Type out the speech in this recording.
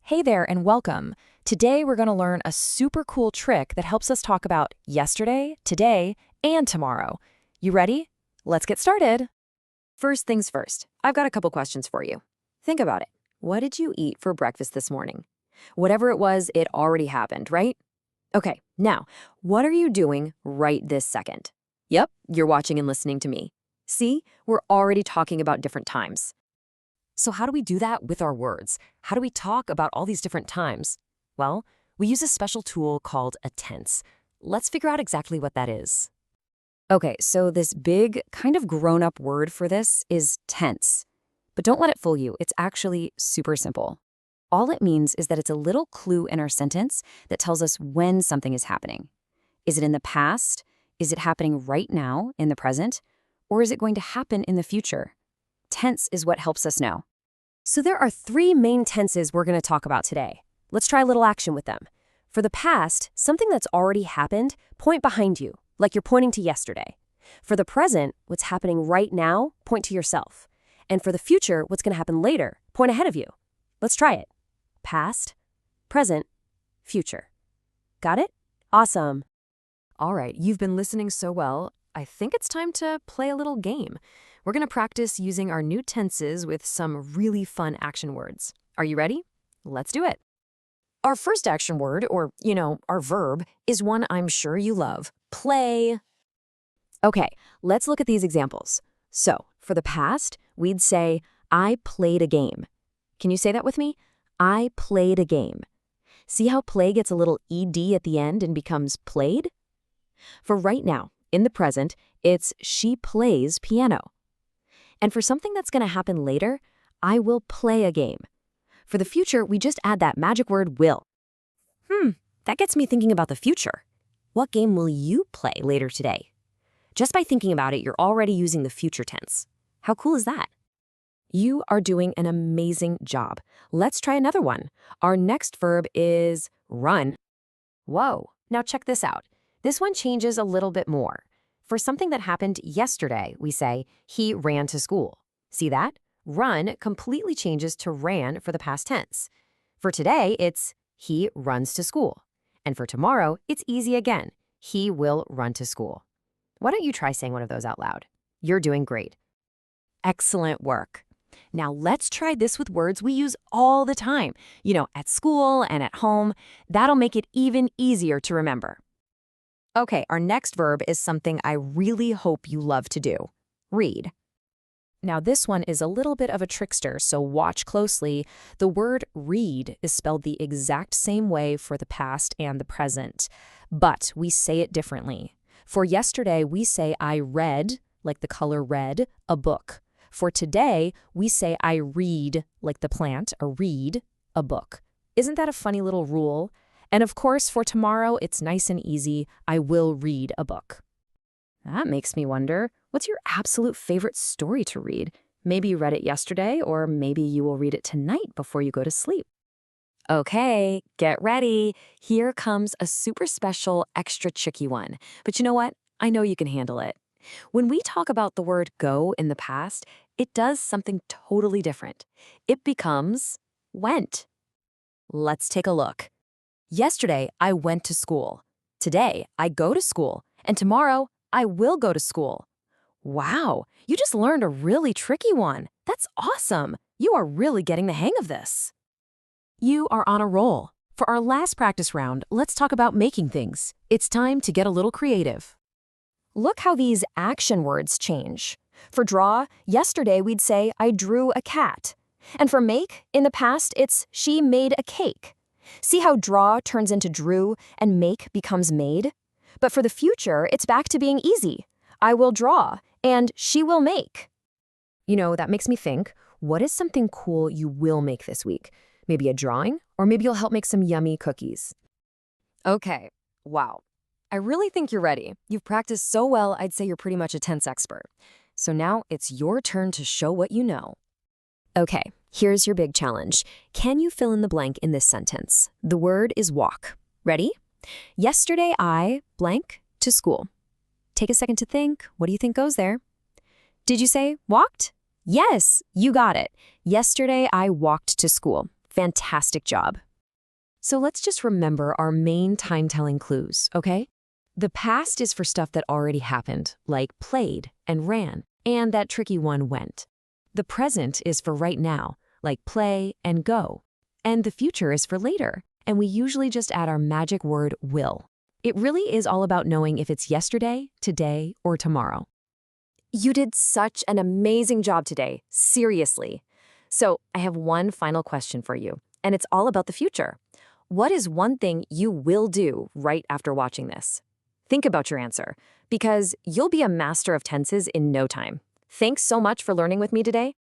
Hey there and welcome. Today we're going to learn a super cool trick that helps us talk about yesterday, today, and tomorrow. You ready? Let's get started. First things first, I've got a couple questions for you. Think about it. What did you eat for breakfast this morning? Whatever it was, it already happened, right? Okay, now, what are you doing right this second? Yep, you're watching and listening to me. See, we're already talking about different times. So how do we do that with our words? How do we talk about all these different times? Well, we use a special tool called a tense. Let's figure out exactly what that is. Okay, so this big, kind of grown-up word for this is tense. But don't let it fool you. It's actually super simple. All it means is that it's a little clue in our sentence that tells us when something is happening. Is it in the past? Is it happening right now, in the present? Or is it going to happen in the future? Tense is what helps us know. So there are three main tenses we're going to talk about today. Let's try a little action with them. For the past, something that's already happened, point behind you, like you're pointing to yesterday. For the present, what's happening right now, point to yourself. And for the future, what's going to happen later, point ahead of you. Let's try it. Past, present, future. Got it? Awesome. All right, you've been listening so well. I think it's time to play a little game. We're going to practice using our new tenses with some really fun action words. Are you ready? Let's do it. Our first action word, or, our verb, is one I'm sure you love. Play. Okay, let's look at these examples. So, for the past, we'd say, I played a game. Can you say that with me? I played a game. See how play gets a little ed at the end and becomes played? For right now, in the present, it's she plays piano. And for something that's going to happen later, I will play a game. For the future, we just add that magic word will. That gets me thinking about the future. What game will you play later today? Just by thinking about it, you're already using the future tense. How cool is that? You are doing an amazing job. Let's try another one. Our next verb is run. Whoa, now check this out. This one changes a little bit more. For something that happened yesterday, we say, he ran to school. See that? Run completely changes to ran for the past tense. For today, it's he runs to school. And for tomorrow, it's easy again. He will run to school. Why don't you try saying one of those out loud? You're doing great. Excellent work. Now let's try this with words we use all the time. At school and at home. That'll make it even easier to remember. Okay, our next verb is something I really hope you love to do. Read. Now this one is a little bit of a trickster, so watch closely. The word read is spelled the exact same way for the past and the present, but we say it differently. For yesterday, we say I read, like the color red, a book. For today, we say I read, like the plant, a reed, a book. Isn't that a funny little rule? And of course, for tomorrow, it's nice and easy. I will read a book. That makes me wonder, what's your absolute favorite story to read? Maybe you read it yesterday, or maybe you will read it tonight before you go to sleep. Okay, get ready. Here comes a super special, extra tricky one. But you know what? I know you can handle it. When we talk about the word go in the past, it does something totally different. It becomes went. Let's take a look. Yesterday, I went to school. Today, I go to school. And tomorrow, I will go to school. Wow, you just learned a really tricky one. That's awesome. You are really getting the hang of this. You are on a roll. For our last practice round, let's talk about making things. It's time to get a little creative. Look how these action words change. For draw, yesterday we'd say, I drew a cat. And for make, in the past, it's she made a cake. See how draw turns into drew and make becomes made? But for the future, it's back to being easy. I will draw and she will make. That makes me think, what is something cool you will make this week? Maybe a drawing? Or maybe you'll help make some yummy cookies. Okay, wow. I really think you're ready. You've practiced so well, I'd say you're pretty much a tense expert. So now it's your turn to show what you know. Okay, here's your big challenge. Can you fill in the blank in this sentence? The word is walk. Ready? Yesterday I blank to school. Take a second to think. What do you think goes there? Did you say walked? Yes, you got it. Yesterday I walked to school. Fantastic job. So let's just remember our main time-telling clues, okay? The past is for stuff that already happened, like played and ran, and that tricky one went. The present is for right now, like play and go. And the future is for later, and we usually just add our magic word will. It really is all about knowing if it's yesterday, today, or tomorrow. You did such an amazing job today, seriously. So I have one final question for you, and it's all about the future. What is one thing you will do right after watching this? Think about your answer, because you'll be a master of tenses in no time. Thanks so much for learning with me today.